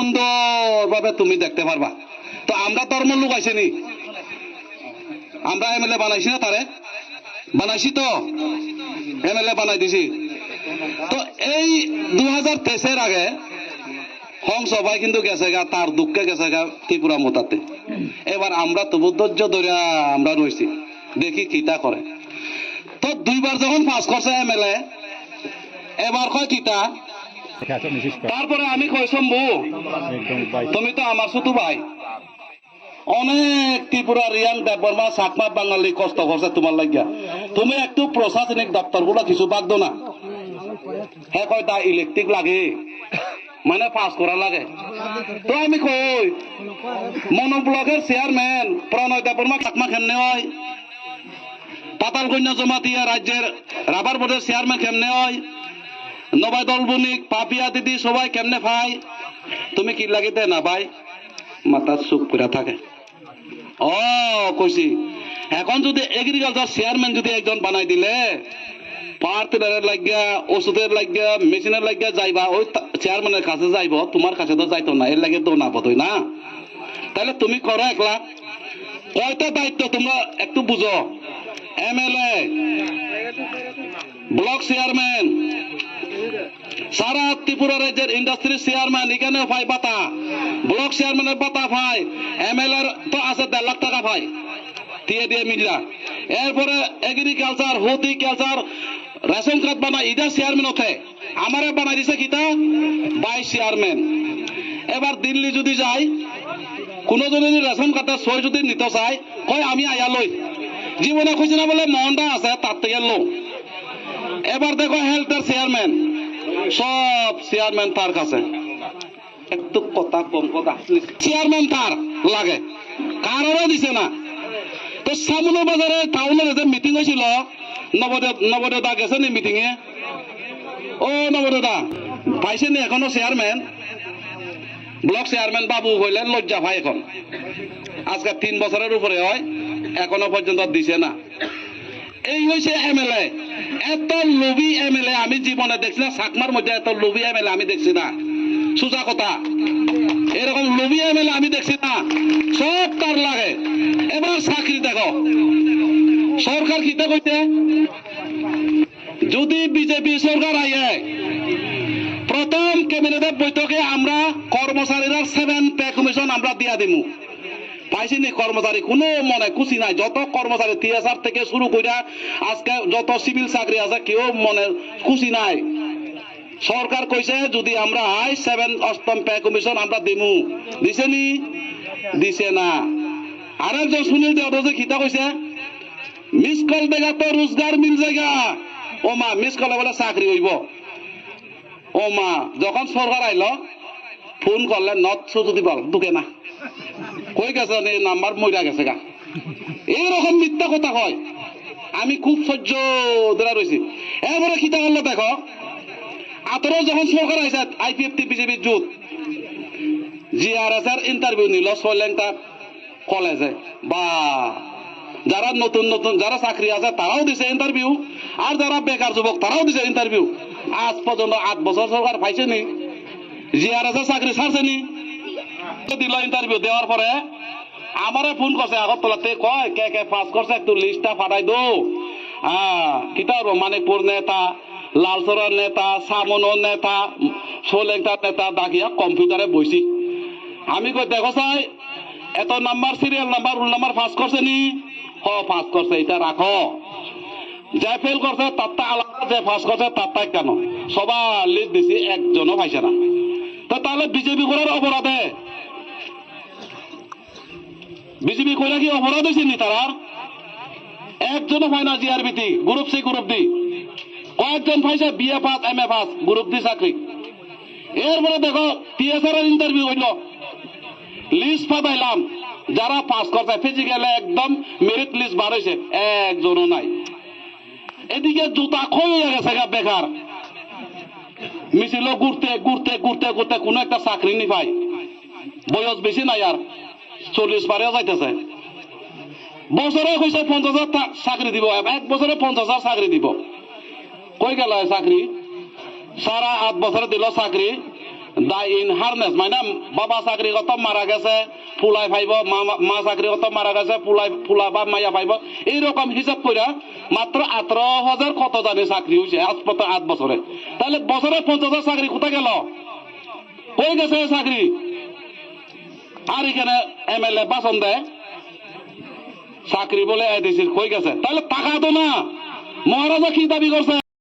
সুন্দরভাবে তুমি দেখতে পারবা। তো আমরা ধর্ম লোক আইসিনি, আমরা এমএলএ বানাইছি না, তারে বানাইছি তো এমএলএ বানাই দিছি। তো এই 2023 আগে সবাই কিন্তু গেছে গা, তার দুঃখে গেছে গা ত্রিপুরা মোতাতে। এবার আমরা তবু ধৈর্য ধরে আমরা রয়েছি, দেখি কিতা করে। তো 2বার যখন পাস করছে এমএলএ, এবার কয় কিতা, তারপরে আমি কই শম্ভু তুমি তো আমার ছোট ভাই, অনেক ত্রিপুরা রিয়াং দেববর্মা চাকমা বাঙালি কষ্ট করছে তোমার লাগিয়া, তুমি একটু প্রশাসনিক দপ্তর গুলা কিছু বাদ দো না। হ্যাঁ কয় তা ইলেকট্রিক লাগে, মানে পাস করা লাগে। তো আমি কই মনোব্লকের চেয়ারম্যান প্রণয় দেববর্মা চাকমা কেমনে হয়, পাতাল কন্যা জমাতিয়া রাজ্যের রাবার বোর্ডের চেয়ারম্যান কেমনে হয়, নবাদল বণিক পাপিয়া দিদি সবাই কেমনে পাই, তুমি কি লাগিতে না ভাই, মাথা চুপ করে থাকে। ও কইছি এখন যদি এগ্রিকালচার চেয়ারম্যান যদি একজন বানাই দিলে, পাওয়ার টিলারের লাগিয়া, ওষুধের লাগিয়া, মেশিনের লাগিয়া যাইবা, ওই চেয়ারম্যানের কাছে যাইব, তোমার কাছে তো যাইতো না, এর লাগে তো না বোধই না। তাহলে তুমি করো একলা, কয়টা দায়িত্ব তোমরা একটু বুঝো। এমএলএ, ব্লক চেয়ারম্যান, সারা ত্রিপুরা রাজ্যের ইন্ডাস্ট্রি চেয়ারম্যান এখানেও পাই বাতা, ব্লক চেয়ারম্যানের বাতা পাই, এমএলএ তো আছে 1.5 লাখ টাকা পাই দিয়ে দিয়ে মিললা। এরপরে এগ্রিকালচার, হর্টিকালচার, রেশন কার্ড বানাই, ইটা চেয়ারম্যান ওঠে, আমারে বানাই দিছে কিতা 22 চেয়ারম্যান। এবার দিল্লি যদি যাই, কোনো যদি রেশন কার্ডের সই যদি নিতে চাই, কয় আমি আয়া লই, জীবনে খুঁজি না বলে মহনটা আছে তার থেকে লো। এবার দেখো হেলথের চেয়ারম্যান, সব চেয়ারম্যান তার কাছে, একটু কথা কম কথা, চেয়ারম্যান তার লাগে, কারোর দিছে না। তো সামনে বাজারে টাউনের যে মিটিং হয়েছিল, নবদেদা গেছে নি মিটিং এ, ও নবদেদা পাইছে নি এখনো চেয়ারম্যান, ব্লক চেয়ারম্যান বাবু কইলেন লজ্জা ভাই, এখন আজকে 3 বছরের উপরে হয়, এখনো পর্যন্ত দিছে না। এই হয়েছে এমএলএ, এত লোভী এমএলএ আমি জীবনে দেখছি না, চাকমার মধ্যে এত লোভী এমএলএ আমি দেখছি না, সোজা কথা, এরকম লোভী এমএলএ আমি দেখছি না, সব তার লাগে। এবার চাকরি দেখো, সরকার কিতা কইতে, যদি বিজেপি সরকার আইয়ে প্রথম ক্যাবিনেটের বৈঠকে আমরা কর্মচারীরা 7 পে কমিশন আমরা দিয়া দিমু। পাইছিনি কর্মচারী কোনো মনে খুশি নাই, যত কর্মচারী টিএসআর থেকে শুরু করে আজকে যত সিভিল চাকরি আছে কেউ মনে খুশি নাই। সরকার কইছে যদি আমরা 7 অষ্টম পে কমিশন আমরা দিমু, দিছে নি, দিছে না। আরেকজন সুনীল দেওয়া যে খিতা কইছে মিস কল দেগা তো রোজগার মিল জায়গা, ও মা মিস কলে বলে চাকরি হইব। ও মা যখন সরকার আইলো ফোন করলে নট সুযোগ বল ঢুকে না, কই গেছে নাম্বার মইরা গেছে গা, এইরকম মিথ্যা কথা কয়। আমি খুব সহ্য ধরা রয়েছি। এরপরে খিতা করলো দেখো, আতরও যখন সরকার আইসে আইপিএফটি বিজেপির জোট, জিআরএস এর ইন্টারভিউ নিল সোলেংটা কলেজে, বা যারা নতুন নতুন যারা চাকরি আছে তারাও দিছে ইন্টারভিউ, আর যারা বেকার যুবক তারাও দিছে ইন্টারভিউ। আজ পর্যন্ত 8 বছর সরকার পাইছে নি, জিআরএস এর চাকরি ছাড়ছে নি, দিল ইন্টারভিউ দেওয়ার পরে আমারে ফোন করছে আগরতলাতে, কয় কে কে পাস করছে একটু লিস্টটা ফাটাই দো। কিতা মানিকপুর নেতা, লালসরের নেতা, সামনের নেতা, সোলেংটার নেতা ডাকিয়া কম্পিউটারে বইছি। আমি কই দেখো চাই এত number serial number roll number pass করছে নি, পাস করছে, এটা রাখো। যে ফেল করছে তারটা আলাদা, যে পাস করছে তারটা কেন, সবার লিস্ট দিছি, একজনও পাইছে না। তো তাহলে বিজেপি করার অপরাধে, বিজেপি কইরা কি অপরাধ হয়েছে নি তারা? একজনও পায় না জিআরবিটি, গ্রুপ সি গ্রুপ ডি, কয়েকজন পাইছে BA pass MA pass group D চাকরি। এরপরে দেখো টিএসআর এর ইন্টারভিউ হইল, লিস্ট পাঠাইলাম, যারা পাস করছে ফিজিক্যালে একদম মেরিট লিস্ট বার হয়েছে, একজনও নাই। এদিকে জুতা খয়ে গেছে বেকার, মিছিল ঘুরতে ঘুরতে ঘুরতে ঘুরতে কোনো একটা চাকরি নি পাই, বয়স বেশি নাই আর 40 পারেও যাইতেছে। বছরে কইছে 50,000 চাকরি দিব, 1 বছরে 50,000 চাকরি দিব। কই গেল চাকরি? সারা 8 বছরে দিল চাকরি, দাই ইন হারনেস মানে বাবা চাকরি কত মারা গেছে ফুলাই পাইব মা চাকরি কত মারা গেছে ফুলা বা মাইয়া পাইব এইরকম হিসাব করে মাত্র 18,000 কত জানি চাকরি হয়েছে আজ 8 বছরে। তাহলে বছরে 50,000 চাকরি কোথায় গেল? কই গেছে চাকরি? আর এখানে এমএলএ বাসন দেয় চাকরি বলে এডিসির কই গেছে? তাহলে টাকা তো না। মহারাজা কি দাবি করছে?